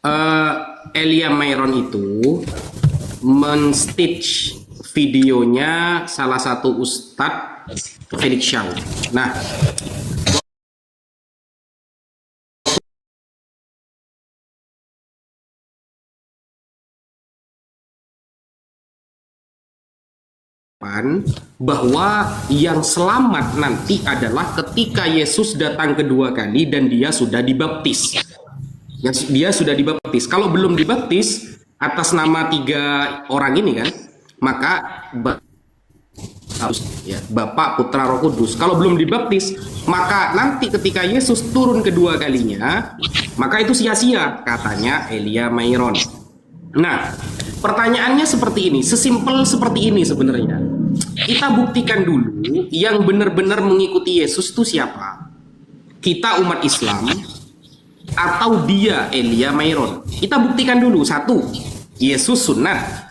eh, Elia Mayron itu men-stitch videonya salah satu ustadz Felix Shaw. Nah, bahwa yang selamat nanti adalah ketika Yesus datang kedua kali dan dia sudah dibaptis. Dia sudah dibaptis. Kalau belum dibaptis atas nama 3 orang ini kan, maka ya, Bapa, Putra, Roh Kudus. Kalau belum dibaptis, maka nanti ketika Yesus turun kedua kalinya, maka itu sia-sia, katanya Elia Mayron. Nah, pertanyaannya seperti ini, sesimpel seperti ini sebenarnya. Kita buktikan dulu yang benar-benar mengikuti Yesus itu siapa? Kita umat Islam atau dia Elia Mayron? Kita buktikan dulu. Satu, Yesus sunat.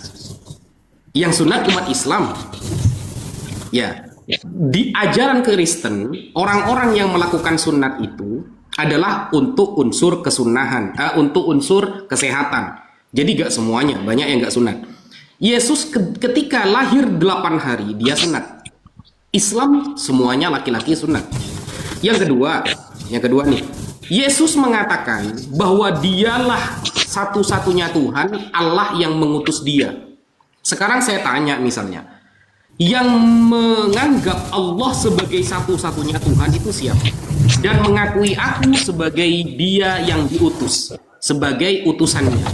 Yang sunat umat Islam. Ya, di ajaran Kristen, orang-orang yang melakukan sunat itu adalah untuk unsur kesunahan, untuk unsur kesehatan. Jadi gak semuanya, banyak yang gak sunat. Yesus ketika lahir 8 hari, dia sunat. Islam semuanya laki-laki sunat. Yang kedua nih, Yesus mengatakan bahwa dialah satu-satunya Tuhan, Allah yang mengutus dia. Sekarang saya tanya misalnya, yang menganggap Allah sebagai satu-satunya Tuhan itu siapa? Dan mengakui aku sebagai dia yang diutus, sebagai utusannya.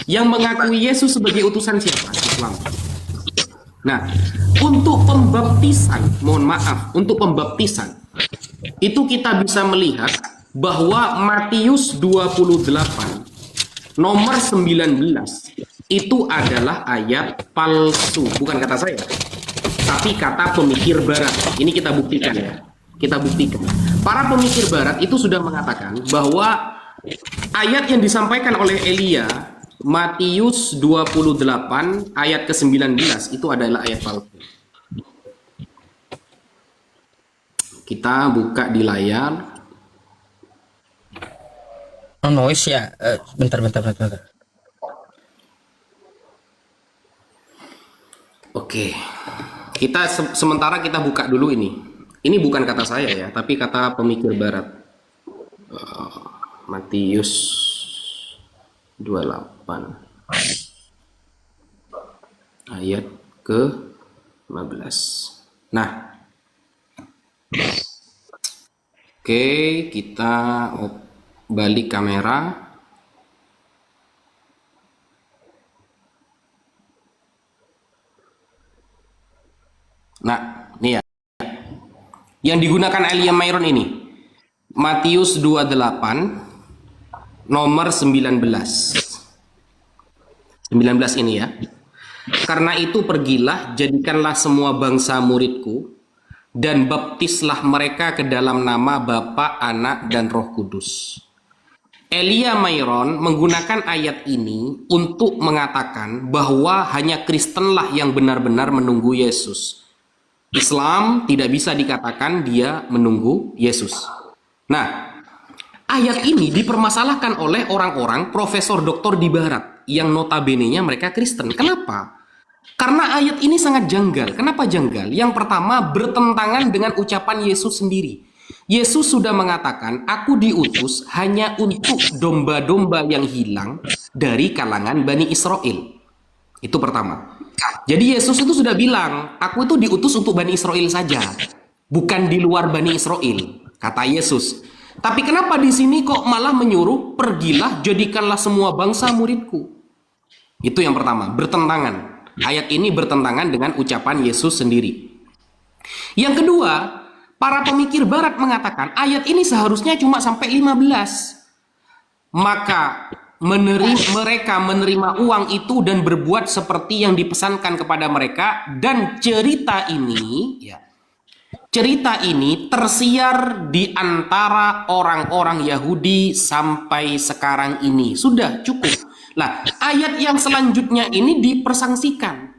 Yang mengakui Yesus sebagai utusan siapa? Islam. Nah, untuk pembaptisan, mohon maaf, untuk pembaptisan, itu kita bisa melihat bahwa Matius 28, nomor 19, itu adalah ayat palsu. Bukan kata saya, tapi kata pemikir barat. Ini kita buktikan ya. Kita buktikan. Para pemikir barat itu sudah mengatakan bahwa ayat yang disampaikan oleh Elia, Matius 28 ayat ke-19, itu adalah ayat palsu. Kita buka di layar. Oh, noise ya. Bentar. Oke. Kita sementara kita buka dulu ini. Ini bukan kata saya ya, tapi kata pemikir barat. Matius 28 ayat ke-15. Nah, oke, kita balik kamera. Nah, ini ya. Yang digunakan Elia Mayron ini. Matius 28 nomor 19. 19 ini ya. Karena itu pergilah, jadikanlah semua bangsa muridku, dan baptislah mereka ke dalam nama Bapa, Anak, dan Roh Kudus. Elia Mayron menggunakan ayat ini untuk mengatakan bahwa hanya Kristenlah yang benar-benar menunggu Yesus. Islam tidak bisa dikatakan dia menunggu Yesus. Nah, ayat ini dipermasalahkan oleh orang-orang profesor doktor di barat yang notabene-nya mereka Kristen. Kenapa? Karena ayat ini sangat janggal. Kenapa janggal? Yang pertama, bertentangan dengan ucapan Yesus sendiri. Yesus sudah mengatakan, aku diutus hanya untuk domba-domba yang hilang dari kalangan Bani Israel. Itu pertama. Jadi Yesus itu sudah bilang, aku itu diutus untuk Bani Israel saja, bukan di luar Bani Israel, kata Yesus. Tapi kenapa di sini kok malah menyuruh, pergilah, jadikanlah semua bangsa muridku? Itu yang pertama, bertentangan. Ayat ini bertentangan dengan ucapan Yesus sendiri. Yang kedua, para pemikir barat mengatakan ayat ini seharusnya cuma sampai 15. Maka mereka menerima uang itu dan berbuat seperti yang dipesankan kepada mereka, dan cerita ini tersiar di antara orang-orang Yahudi sampai sekarang ini. Sudah cukup. Lah, ayat yang selanjutnya ini dipersangsikan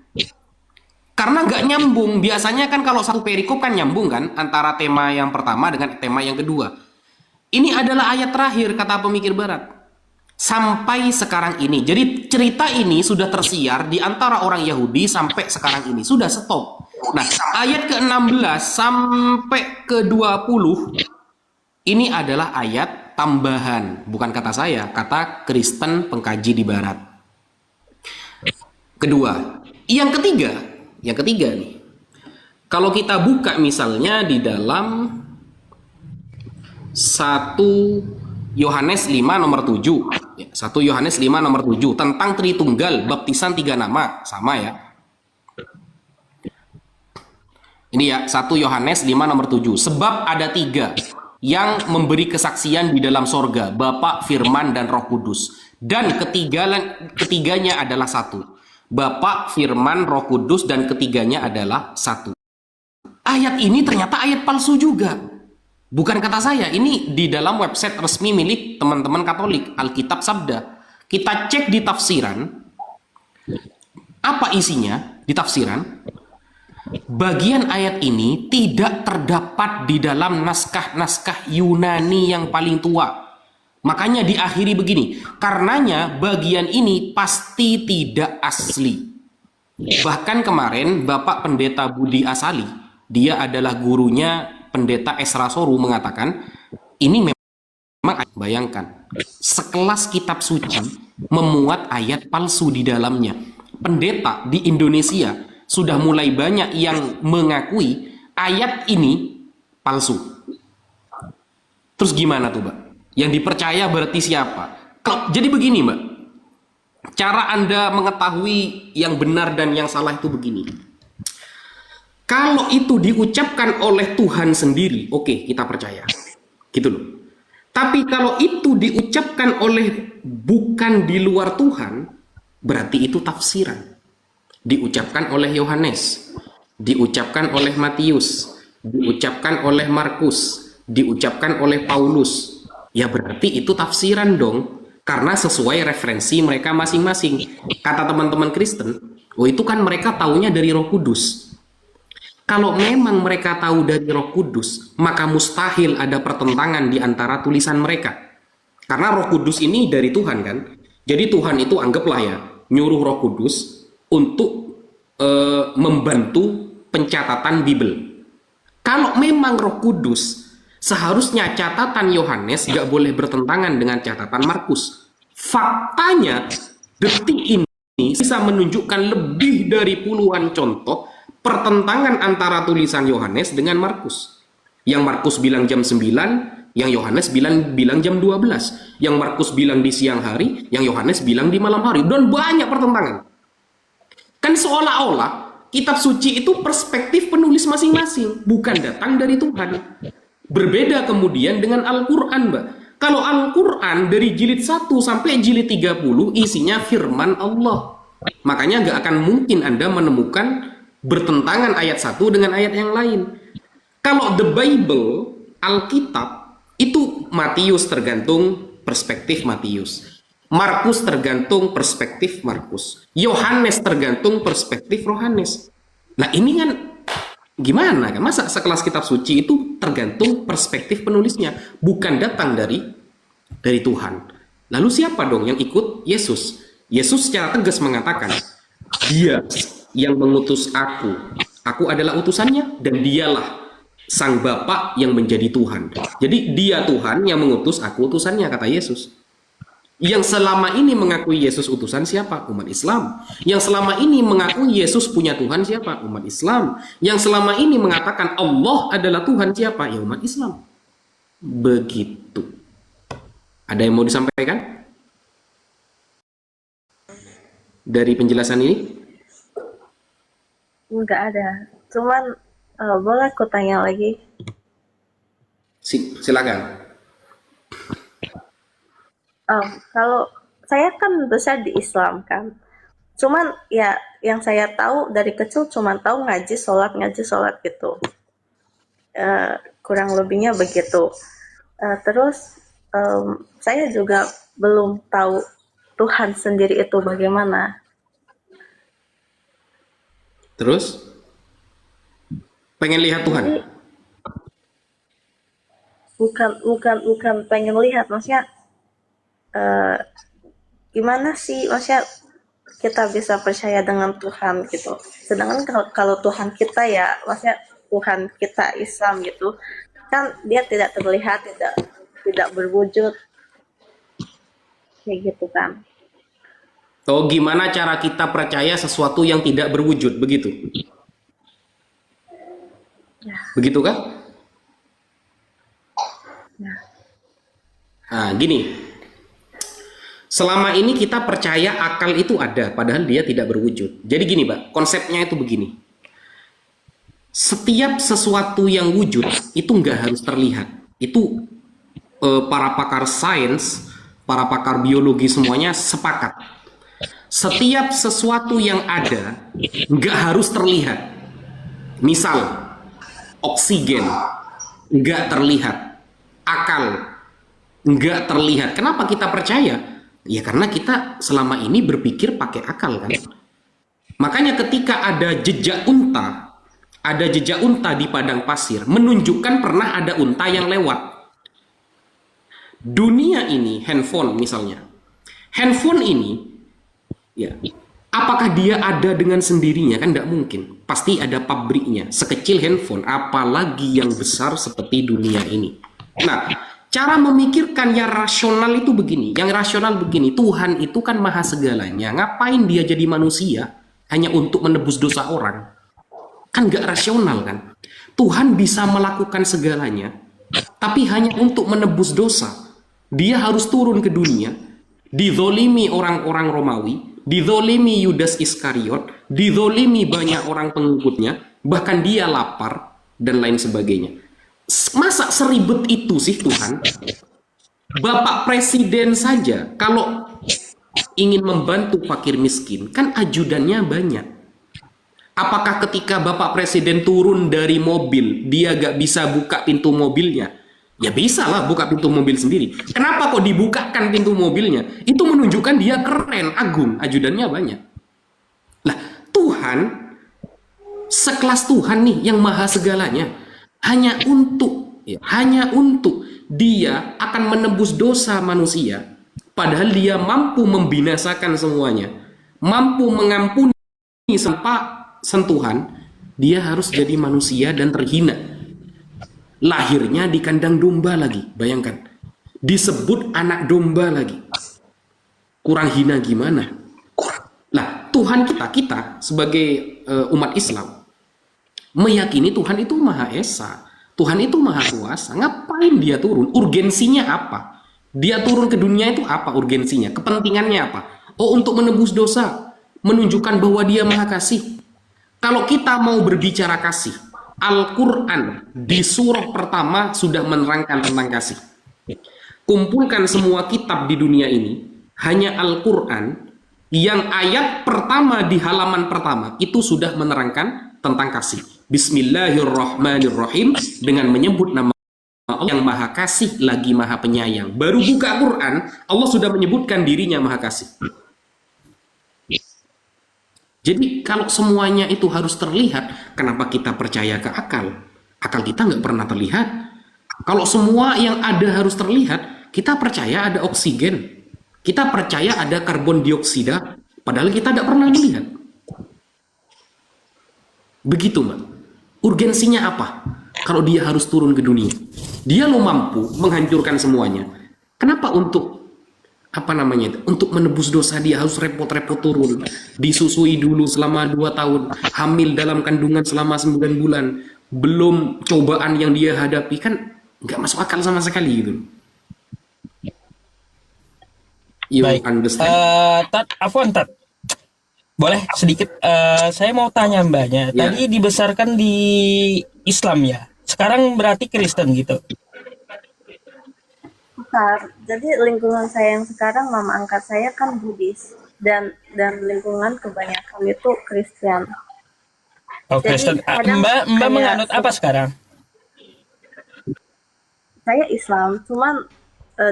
karena nggak nyambung. Biasanya kan kalau satu perikop kan nyambung kan antara tema yang pertama dengan tema yang kedua. Ini adalah ayat terakhir, kata pemikir barat. sampai sekarang ini. Jadi cerita ini sudah tersiar di antara orang Yahudi sampai sekarang ini. Sudah stop. Nah, ayat ke-16 sampai ke-20 ini adalah ayat tambahan. Bukan kata saya, kata Kristen pengkaji di Barat. Kedua. Yang ketiga nih. Kalau kita buka misalnya di dalam 1 Yohanes 5 nomor 7. 1 Yohanes 5 nomor 7 tentang Tritunggal, baptisan 3 nama, sama ya. Ini ya, 1 Yohanes 5 nomor 7. Sebab ada 3 yang memberi kesaksian di dalam sorga, Bapa, Firman, dan Roh Kudus. Dan ketiganya adalah satu. Bapa, Firman, Roh Kudus, dan ketiganya adalah satu. Ayat ini ternyata ayat palsu juga. Bukan kata saya, ini di dalam website resmi milik teman-teman Katolik, Alkitab Sabda. Kita cek di tafsiran, apa isinya di tafsiran? Bagian ayat ini tidak terdapat di dalam naskah-naskah Yunani yang paling tua. Makanya diakhiri begini, karenanya bagian ini pasti tidak asli. Bahkan kemarin Bapak Pendeta Budi Asali, dia adalah gurunya Pendeta Esra Soru, mengatakan ini memang, bayangkan, sekelas kitab suci memuat ayat palsu di dalamnya. Pendeta di Indonesia sudah mulai banyak yang mengakui ayat ini palsu. Terus gimana tuh, Mbak? Yang dipercaya berarti siapa? Jadi begini, Mbak, cara Anda mengetahui yang benar dan yang salah itu begini. Kalau itu diucapkan oleh Tuhan sendiri, oke, kita percaya. Gitu loh. Tapi kalau itu diucapkan oleh bukan di luar Tuhan, berarti itu tafsiran. Diucapkan oleh Yohanes, diucapkan oleh Matius, diucapkan oleh Markus, diucapkan oleh Paulus. Ya berarti itu tafsiran dong. Karena sesuai referensi mereka masing-masing. Kata teman-teman Kristen, oh itu kan mereka taunya dari Roh Kudus. Kalau memang mereka tahu dari Roh Kudus, maka mustahil ada pertentangan di antara tulisan mereka. Karena Roh Kudus ini dari Tuhan kan. Jadi Tuhan itu anggaplah ya, nyuruh Roh Kudus untuk membantu pencatatan Bible. Kalau memang Roh Kudus, seharusnya catatan Yohanes gak boleh bertentangan dengan catatan Markus. Faktanya, detik ini bisa menunjukkan lebih dari puluhan contoh pertentangan antara tulisan Yohanes dengan Markus. Yang Markus bilang jam 9, yang Yohanes bilang jam 12. Yang Markus bilang di siang hari, yang Yohanes bilang di malam hari. Dan banyak pertentangan. Kan seolah-olah kitab suci itu perspektif penulis masing-masing, bukan datang dari Tuhan. Berbeda kemudian dengan Al-Quran, Mbak. Kalau Al-Quran dari jilid 1 sampai jilid 30 isinya firman Allah. Makanya nggak akan mungkin Anda menemukan bertentangan ayat satu dengan ayat yang lain. Kalau the Bible, Alkitab, itu Matius tergantung perspektif Matius. Markus tergantung perspektif Markus. Yohanes tergantung perspektif Yohanes. Nah ini kan gimana kan? Masa sekelas kitab suci itu tergantung perspektif penulisnya, bukan datang dari Tuhan. Lalu siapa dong yang ikut Yesus? Yesus secara tegas mengatakan, Dia yang mengutus aku adalah utusannya, dan dialah sang Bapa yang menjadi Tuhan. Jadi dia Tuhan yang mengutus aku utusannya, kata Yesus. Yang selama ini mengakui Yesus utusan siapa? Umat Islam. Yang selama ini mengakui Yesus punya Tuhan siapa? Umat Islam. Yang selama ini mengatakan Allah adalah Tuhan siapa? Ya umat Islam. Begitu. Ada yang mau disampaikan dari penjelasan ini? Enggak ada. Cuman boleh aku tanya lagi? Silakan. Kalau saya kan besar di Islam kan. Cuman ya yang saya tahu dari kecil cuman tahu ngaji sholat gitu. Kurang lebihnya begitu. Terus saya juga belum tahu Tuhan sendiri itu bagaimana. Terus pengen lihat Tuhan? Jadi, bukan pengen lihat, maksudnya eh, gimana sih maksudnya kita bisa percaya dengan Tuhan gitu. Sedangkan kalau Tuhan kita ya, maksudnya Tuhan kita Islam gitu, kan dia tidak terlihat, tidak berwujud kayak gitu kan. Oh, gimana cara kita percaya sesuatu yang tidak berwujud, begitu? Ya, Begitukah? ya. Nah, gini. Selama ini kita percaya akal itu ada, padahal dia tidak berwujud. Jadi gini, Pak, konsepnya itu begini. Setiap sesuatu yang wujud itu nggak harus terlihat. Itu para pakar sains, para pakar biologi semuanya sepakat. Setiap sesuatu yang ada nggak harus terlihat. Misal, oksigen nggak terlihat, akal nggak terlihat. Kenapa kita percaya? Ya karena kita selama ini berpikir pakai akal kan. Makanya ketika ada jejak unta di padang pasir, menunjukkan pernah ada unta yang lewat. Dunia ini, handphone misalnya. Handphone ini, ya, apakah dia ada dengan sendirinya? Kan tidak mungkin. Pasti ada pabriknya. Sekecil handphone, apalagi yang besar seperti dunia ini. Nah, cara memikirkan yang rasional itu begini. Yang rasional begini, Tuhan itu kan maha segalanya. Ngapain dia jadi manusia hanya untuk menebus dosa orang? Kan nggak rasional kan? Tuhan bisa melakukan segalanya, tapi hanya untuk menebus dosa. Dia harus turun ke dunia, dizolimi orang-orang Romawi, dizolimi Yudas Iskariot, dizolimi banyak orang pengikutnya, bahkan dia lapar, dan lain sebagainya. Masa seribet itu sih Tuhan? Bapak Presiden saja, kalau ingin membantu fakir miskin, kan ajudannya banyak. Apakah ketika Bapak Presiden turun dari mobil, dia gak bisa buka pintu mobilnya? Ya bisa lah buka pintu mobil sendiri. Kenapa kok dibukakan pintu mobilnya? Itu menunjukkan dia keren, agung, ajudannya banyak. Lah, Tuhan, sekelas Tuhan nih yang maha segalanya, hanya untuk dia akan menebus dosa manusia, padahal dia mampu membinasakan semuanya, mampu mengampuni tanpa sentuhan, dia harus jadi manusia dan terhina. Lahirnya di kandang domba lagi, bayangkan. Disebut anak domba lagi. Kurang hina gimana? Nah, Tuhan kita sebagai umat Islam meyakini Tuhan itu Maha Esa. Tuhan itu Maha Kuasa. Ngapain dia turun? Urgensinya apa? Dia turun ke dunia itu apa urgensinya? Kepentingannya apa? Oh, untuk menebus dosa. Menunjukkan bahwa dia Maha Kasih. Kalau kita mau berbicara kasih, Al-Quran di surah pertama sudah menerangkan tentang kasih. Kumpulkan semua kitab di dunia ini, hanya Al-Quran yang ayat pertama di halaman pertama itu sudah menerangkan tentang kasih. Bismillahirrahmanirrahim, dengan menyebut nama Allah yang Maha Kasih lagi Maha Penyayang. Baru buka Quran, Allah sudah menyebutkan dirinya Maha Kasih. Jadi kalau semuanya itu harus terlihat, kenapa kita percaya ke akal? Akal kita nggak pernah terlihat. Kalau semua yang ada harus terlihat, kita percaya ada oksigen. Kita percaya ada karbon dioksida, padahal kita tidak pernah melihat. Begitu, Mbak. Urgensinya apa? Kalau dia harus turun ke dunia. Dia lo mampu menghancurkan semuanya. Kenapa untuk untuk menebus dosa dia harus repot-repot turun, disusui dulu selama 2 tahun, hamil dalam kandungan selama 9 bulan, belum cobaan yang dia hadapi, kan nggak masuk akal sama sekali gitu. You Baik. understand? Afwan, Tat. Boleh sedikit saya mau tanya Mbaknya. Ya. Tadi dibesarkan di Islam ya. Sekarang berarti Kristen gitu. Jadi lingkungan saya yang sekarang, mama angkat saya kan Buddhis dan lingkungan kebanyakan itu Kristen. Oh, Jadi Kristen. kadang Mbak kayak menganut apa sekarang? saya Islam, cuman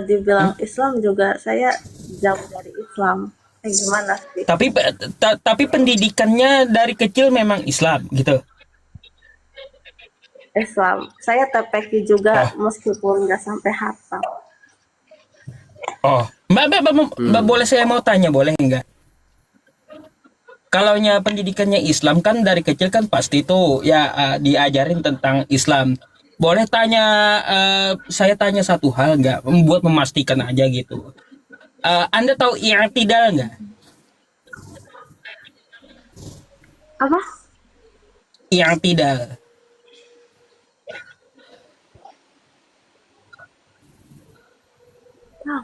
dibilang Islam juga saya jauh dari Islam. Gimana sih? Tapi pendidikannya dari kecil memang Islam gitu. Islam. Saya TPQ juga meskipun nggak sampai hafal. Oh, Mbak, boleh saya mau tanya, boleh enggak? Kalaunya pendidikannya Islam kan dari kecil kan pasti tuh ya diajarin tentang Islam. Boleh tanya, saya tanya satu hal nggak, buat memastikan aja gitu. Anda tahu i'tidal nggak? Apa? I'tidal. Tahu.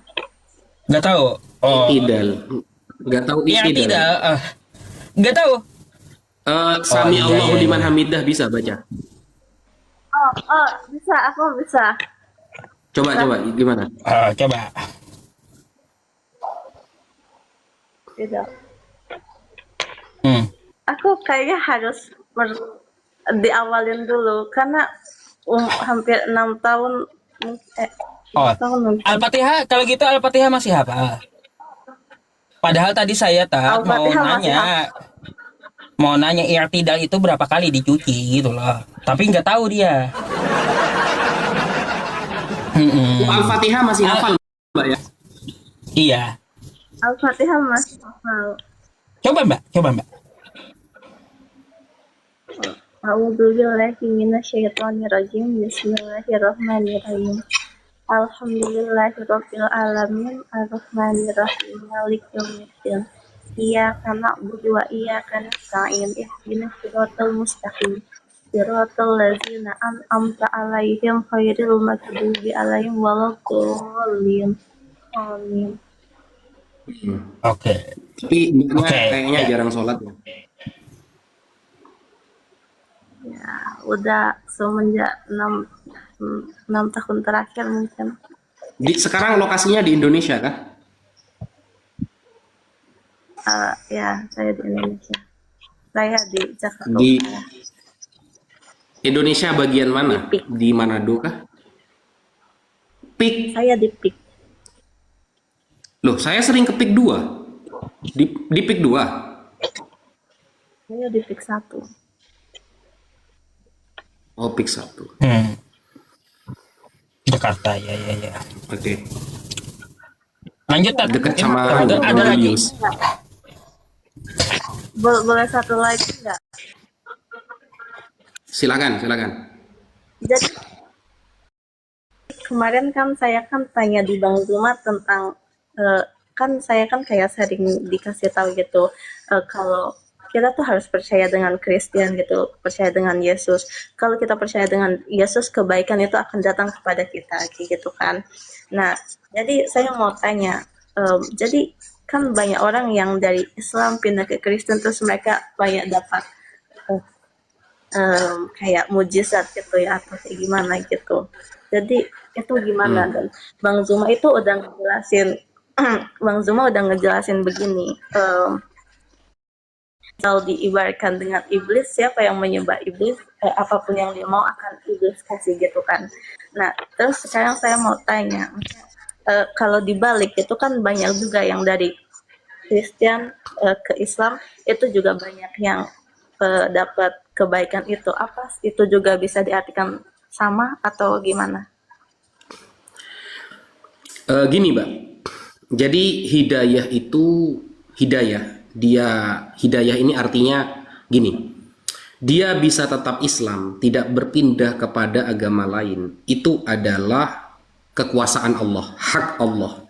Nggak tahu? Oh, Itidal. Nggak tahu itidal. i'tidal. Nggak tahu. Sami iya, Allahu iya, liman iya. hamidah bisa baca. Bisa, aku bisa. Coba gimana? Coba. Tidak. Hmm. Aku kayaknya harus diawalin dulu karena hampir 6 tahun, Oh, 6 tahun mungkin. Al-Fatihah, kalau gitu Al-Fatihah masih hafal. Padahal tadi saya tak Al-Fatihah masih hafal. mau nanya i'tidal itu berapa kali dicuci gitu loh. Tapi nggak tahu dia. Mm-mm. Al-Fatihah masih hafal, Mbak ya? Iya. Al-Fatihah masih hafal. Coba Mbak. A'udzubillahi minasyaitonirrajim. Bismillahirrahmanirrahim. Alhamdulillahirabbil alamin arrahmanirrahim maliki yaumiddin. Iyyaka na'budu wa iyyaka nasta'in. Ihdinas siratal mustaqim. Siratal ladzina an'amta 'alaihim ghairil maghdubi 'alaihim waladdallin. Amin. Oke. Tapi mbaknya Oke. kayaknya jarang sholat ya. Ya, udah semenjak 6 tahun terakhir mungkin. Sekarang lokasinya di Indonesia kah? Ya, saya di Indonesia. Saya di Jakarta Di Utara. Indonesia bagian mana? Di Pik. Di Manado kah? Pik. Saya di PIK. Loh, saya sering ke Pik 2. Di Pik 2. Saya di PIK 1. Oh, Pik 1. Jakarta, ya. Oke. Lanjut, Tat. Dekat sama Ada lagi. Julius. Boleh satu lagi nggak? Silakan. Jadi kemarin kan saya kan tanya di Bang Zuma tentang kan saya kan kayak sering dikasih tahu gitu kalau kita tuh harus percaya dengan Kristen gitu, percaya dengan Yesus. Kalau kita percaya dengan Yesus, kebaikan itu akan datang kepada kita, gitu kan. Nah, jadi saya mau tanya, jadi kan banyak orang yang dari Islam pindah ke Kristen terus mereka banyak dapat kayak mujizat gitu ya atau kayak gimana gitu. Jadi itu gimana dan Bang Zuma itu udah ngejelasin, Bang Zuma udah ngejelasin begini. Kalau diibaratkan dengan iblis, siapa yang menyembah iblis, apapun yang dia mau akan iblis kasih gitu kan. Nah, terus sekarang saya mau tanya, kalau dibalik itu kan banyak juga yang dari Kristen ke Islam, itu juga banyak yang dapat kebaikan itu. Apa itu juga bisa diartikan sama atau gimana? Gini, Mbak. Jadi hidayah itu hidayah. Hidayah ini artinya gini. Dia bisa tetap Islam, tidak berpindah kepada agama lain. Itu adalah kekuasaan Allah, hak Allah.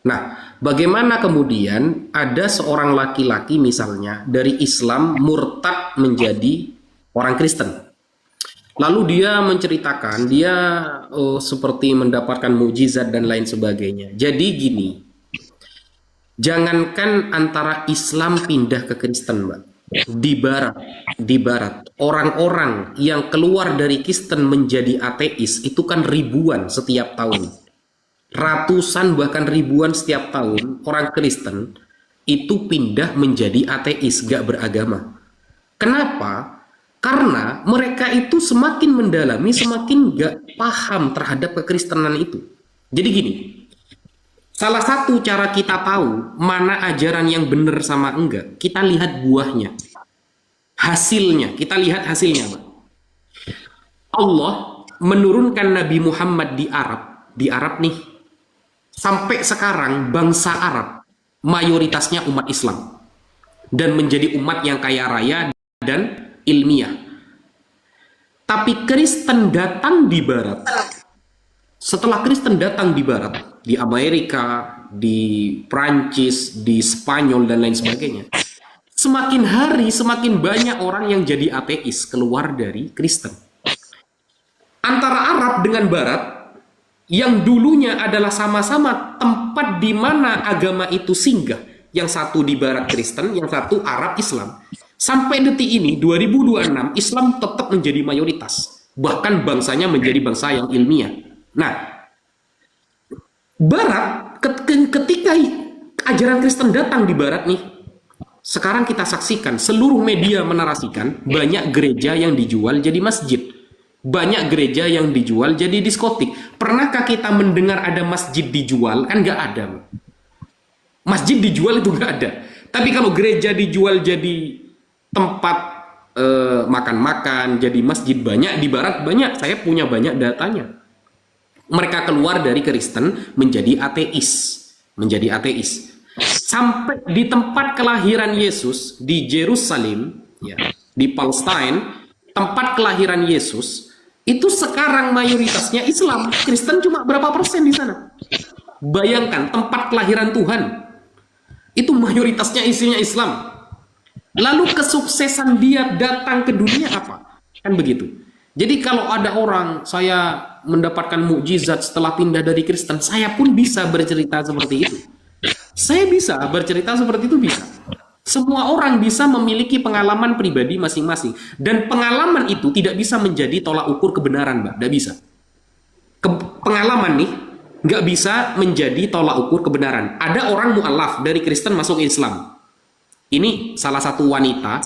Nah, bagaimana kemudian ada seorang laki-laki misalnya dari Islam murtad menjadi orang Kristen? Lalu dia menceritakan dia seperti mendapatkan mukjizat dan lain sebagainya. Jadi gini, jangankan antara Islam pindah ke Kristen, Mbak. Di barat, orang-orang yang keluar dari Kristen menjadi ateis itu kan ribuan setiap tahun. Ratusan bahkan ribuan setiap tahun orang Kristen itu pindah menjadi ateis, gak beragama. Kenapa? Karena mereka itu semakin mendalami, semakin gak paham terhadap kekristenan itu. Jadi gini, salah satu cara kita tahu mana ajaran yang benar sama enggak, kita lihat buahnya. Hasilnya, kita lihat hasilnya, Pak. Allah menurunkan Nabi Muhammad di Arab nih, sampai sekarang bangsa Arab mayoritasnya umat Islam dan menjadi umat yang kaya raya dan ilmiah. Tapi Kristen datang di Barat. Setelah Kristen datang di Barat, di Amerika, di Prancis, di Spanyol, dan lain sebagainya, semakin hari semakin banyak orang yang jadi ateis keluar dari Kristen. Antara Arab dengan Barat, yang dulunya adalah sama-sama tempat di mana agama itu singgah, yang satu di Barat Kristen, yang satu Arab Islam, sampai detik ini 2026 Islam tetap menjadi mayoritas, bahkan bangsanya menjadi bangsa yang ilmiah. Nah, Barat ketika ajaran Kristen datang di Barat nih, sekarang kita saksikan seluruh media menarasikan banyak gereja yang dijual jadi masjid, banyak gereja yang dijual jadi diskotik. Pernahkah kita mendengar ada masjid dijual? Kan nggak ada. Masjid dijual itu nggak ada. Tapi kalau gereja dijual jadi tempat makan-makan, jadi masjid, banyak di Barat, banyak. Saya punya banyak datanya. Mereka keluar dari Kristen menjadi ateis, sampai di tempat kelahiran Yesus di Yerusalem, ya, di Palestina, tempat kelahiran Yesus itu sekarang mayoritasnya Islam. Kristen cuma berapa persen di sana? Bayangkan, tempat kelahiran Tuhan itu mayoritasnya isinya Islam. Lalu kesuksesan dia datang ke dunia apa? Kan begitu. Jadi kalau ada orang, saya mendapatkan mukjizat setelah pindah dari Kristen, saya pun bisa bercerita seperti itu. Saya bisa bercerita seperti itu, bisa. Semua orang bisa memiliki pengalaman pribadi masing-masing. Dan pengalaman itu tidak bisa menjadi tolak ukur kebenaran, Mbak. Tidak bisa. Pengalaman nih, nggak bisa menjadi tolak ukur kebenaran. Ada orang mu'alaf dari Kristen masuk Islam. Ini salah satu wanita.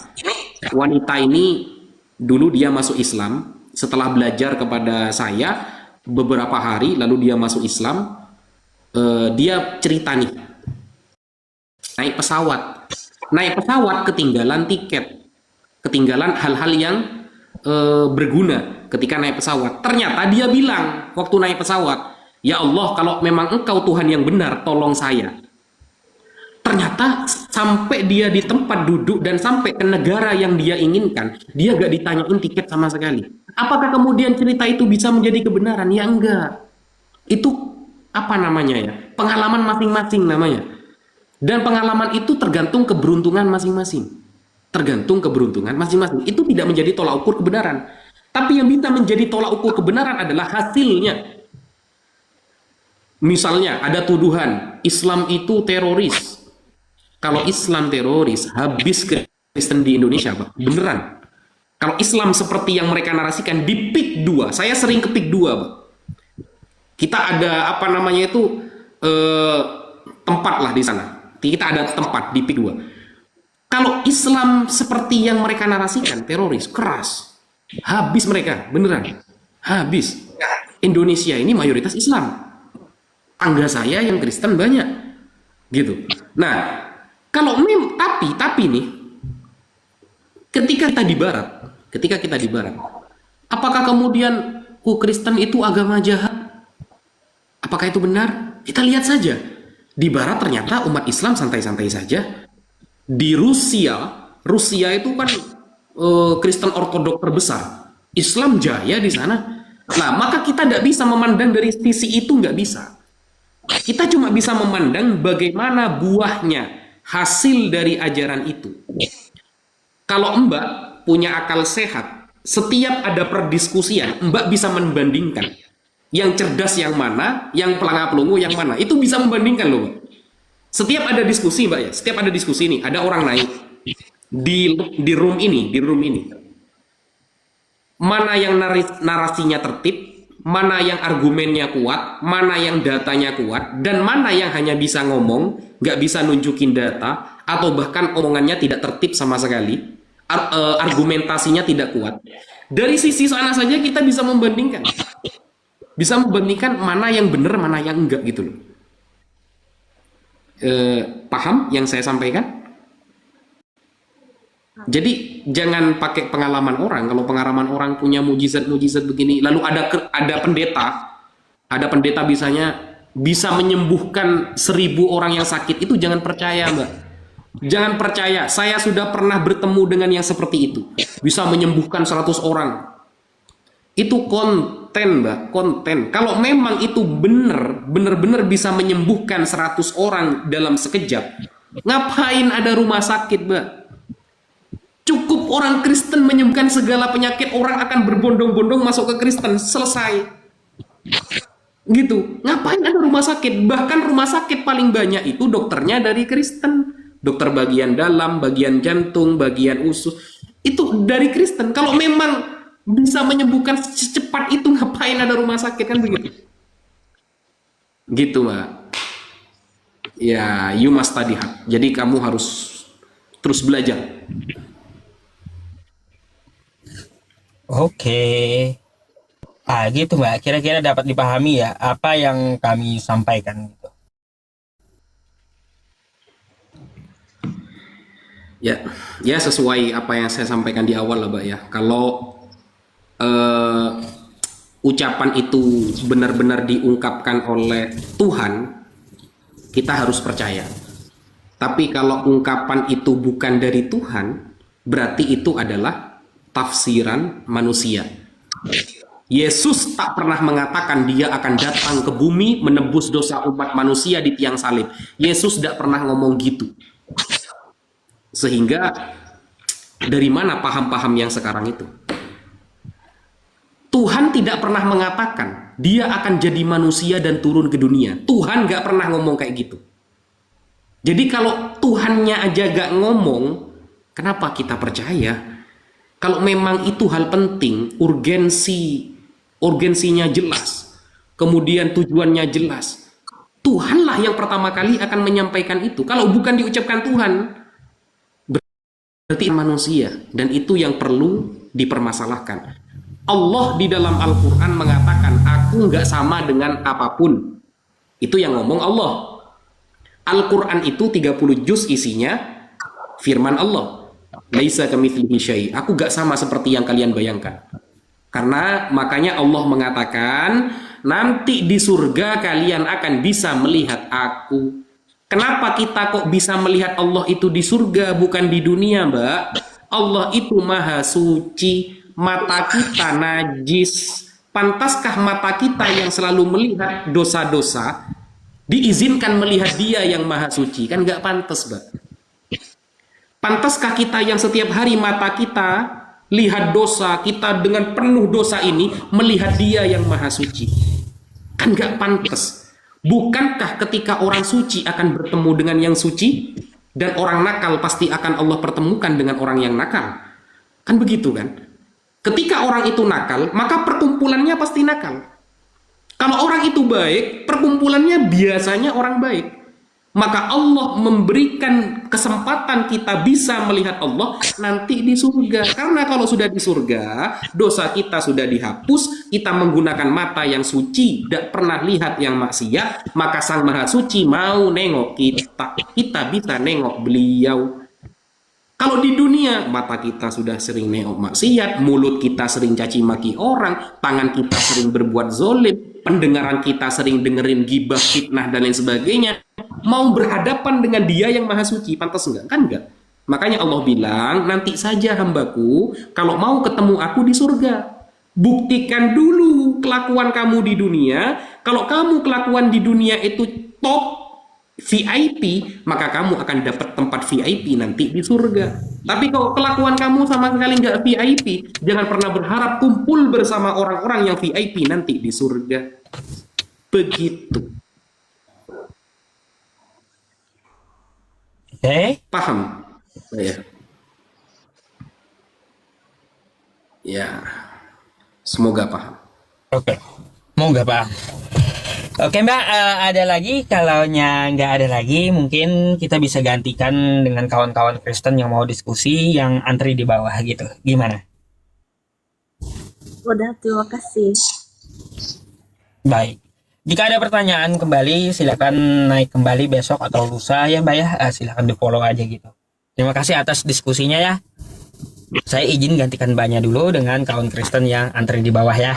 Wanita ini dulu dia masuk Islam. Setelah belajar kepada saya beberapa hari, lalu dia masuk Islam. Dia cerita nih, naik pesawat ketinggalan tiket, ketinggalan hal-hal yang berguna ketika naik pesawat. Ternyata dia bilang waktu naik pesawat, ya Allah, kalau memang engkau Tuhan yang benar, tolong saya. Ternyata sampai dia di tempat duduk dan sampai ke negara yang dia inginkan, dia gak ditanyain tiket sama sekali. Apakah kemudian cerita itu bisa menjadi kebenaran? Ya enggak. Itu apa namanya ya? Pengalaman masing-masing namanya. Dan pengalaman itu tergantung keberuntungan masing-masing. Tergantung keberuntungan masing-masing. Itu tidak menjadi tolak ukur kebenaran. Tapi yang bisa menjadi tolak ukur kebenaran adalah hasilnya. Misalnya ada tuduhan Islam itu teroris. Kalau Islam teroris, habis Kristen di Indonesia, Pak. Beneran. Kalau Islam seperti yang mereka narasikan di PIK 2, saya sering ke PIK 2, Pak. Kita ada apa namanya itu tempat lah di sana. Kita ada tempat di PIK 2. Kalau Islam seperti yang mereka narasikan, teroris, keras, habis mereka, beneran. Habis. Indonesia ini mayoritas Islam. Tangga saya yang Kristen banyak. Gitu. Nah, kalau tapi nih, ketika kita di Barat, apakah kemudian Kristen itu agama jahat? Apakah itu benar? Kita lihat saja. Di Barat ternyata umat Islam santai-santai saja. Di Rusia itu kan Kristen Ortodok terbesar. Islam jaya di sana. Nah, maka kita tidak bisa memandang dari sisi itu, nggak bisa. Kita cuma bisa memandang bagaimana buahnya, hasil dari ajaran itu. Kalau Mbak punya akal sehat, setiap ada perdiskusian, Mbak bisa membandingkan yang cerdas yang mana, yang pelangap-pelungu yang mana. Itu bisa membandingkan loh, Mbak. Setiap ada diskusi, Mbak ya, setiap ada diskusi nih, ada orang naik di room ini. Mana yang narasinya tertib, mana yang argumennya kuat, mana yang datanya kuat, dan mana yang hanya bisa ngomong, nggak bisa nunjukin data, atau bahkan omongannya tidak tertib sama sekali, argumentasinya tidak kuat. Dari sisi sana saja kita bisa membandingkan. Bisa membandingkan mana yang benar, mana yang enggak gitu loh. Paham yang saya sampaikan? Jadi jangan pakai pengalaman orang. Kalau pengalaman orang punya mujizat begini, lalu ada pendeta, bisanya bisa menyembuhkan 1.000 orang yang sakit itu jangan percaya, Mbak. Jangan percaya. Saya sudah pernah bertemu dengan yang seperti itu. Bisa menyembuhkan 100 orang. Itu konten, Mbak, konten. Kalau memang itu benar-benar bisa menyembuhkan 100 orang dalam sekejap, ngapain ada rumah sakit, Mbak? Cukup orang Kristen menyembuhkan segala penyakit, orang akan berbondong-bondong masuk ke Kristen, selesai. Gitu. Ngapain ada rumah sakit? Bahkan rumah sakit paling banyak itu dokternya dari Kristen. Dokter bagian dalam, bagian jantung, bagian usus. Itu dari Kristen. Kalau memang bisa menyembuhkan secepat itu, ngapain ada rumah sakit, kan begitu? Gitu, Mbak. Ya, you must study hard. Jadi kamu harus terus belajar. Oke. Gitu Mbak, kira-kira dapat dipahami ya apa yang kami sampaikan gitu. Ya sesuai apa yang saya sampaikan di awal lah, Mbak ya. Kalau ucapan itu benar-benar diungkapkan oleh Tuhan, kita harus percaya. Tapi kalau ungkapan itu bukan dari Tuhan, berarti itu adalah tafsiran manusia. Yesus tak pernah mengatakan dia akan datang ke bumi menebus dosa umat manusia di tiang salib. Yesus tidak pernah ngomong gitu. Sehingga dari mana paham-paham yang sekarang itu? Tuhan tidak pernah mengatakan dia akan jadi manusia dan turun ke dunia. Tuhan gak pernah ngomong kayak gitu. Jadi kalau Tuhannya aja gak ngomong, kenapa kita percaya? Kalau memang itu hal penting, urgensinya jelas, kemudian tujuannya jelas, Tuhanlah yang pertama kali akan menyampaikan itu. Kalau bukan diucapkan Tuhan, berarti manusia, dan itu yang perlu dipermasalahkan. Allah di dalam Al-Quran mengatakan, aku nggak sama dengan apapun. Itu yang ngomong Allah. Al-Quran itu 30 juz isinya firman Allah. Laisa kamitslihi syai'. Aku nggak sama seperti yang kalian bayangkan. Karena makanya Allah mengatakan, nanti di surga kalian akan bisa melihat aku. Kenapa kita kok bisa melihat Allah itu di surga, bukan di dunia, Mbak? Allah itu maha suci. Mata kita najis. Pantaskah mata kita yang selalu melihat dosa-dosa diizinkan melihat dia yang maha suci? Kan nggak pantas, Mbak. Pantaskah kita yang setiap hari mata kita lihat dosa, kita dengan penuh dosa ini melihat dia yang maha suci? Kan nggak pantas. Bukankah ketika orang suci akan bertemu dengan yang suci, dan orang nakal pasti akan Allah pertemukan dengan orang yang nakal? Kan begitu kan? Ketika orang itu nakal, maka perkumpulannya pasti nakal. Kalau orang itu baik, perkumpulannya biasanya orang baik. Maka Allah memberikan kesempatan kita bisa melihat Allah nanti di surga. Karena kalau sudah di surga, dosa kita sudah dihapus, kita menggunakan mata yang suci, tidak pernah lihat yang maksiat, maka Sang Maha Suci mau nengok kita. Kita bisa nengok beliau. Kalau di dunia, mata kita sudah sering nengok maksiat, mulut kita sering caci maki orang, tangan kita sering berbuat zolim, pendengaran kita sering dengerin gibah, fitnah, dan lain sebagainya. Mau berhadapan dengan dia yang maha suci, pantas enggak? Kan enggak. Makanya Allah bilang, nanti saja hambaku, kalau mau ketemu aku di surga. Buktikan dulu kelakuan kamu di dunia. Kalau kamu kelakuan di dunia itu top, VIP, maka kamu akan dapat tempat VIP nanti di surga. Tapi kalau kelakuan kamu sama sekali nggak VIP, jangan pernah berharap kumpul bersama orang-orang yang VIP nanti di surga. Begitu. Oke. Paham? Ya. Semoga paham. Oke. Mau nggak paham? Oke Mbak, ada lagi? Kalau nggak ada lagi, mungkin kita bisa gantikan dengan kawan-kawan Kristen yang mau diskusi, yang antri di bawah gitu. Gimana? Udah, terima kasih. Baik. Jika ada pertanyaan kembali, silakan naik kembali besok atau lusa ya Mbak ya. Silakan di follow aja gitu. Terima kasih atas diskusinya ya. Saya izin gantikan Mbaknya dulu dengan kawan Kristen yang antri di bawah ya.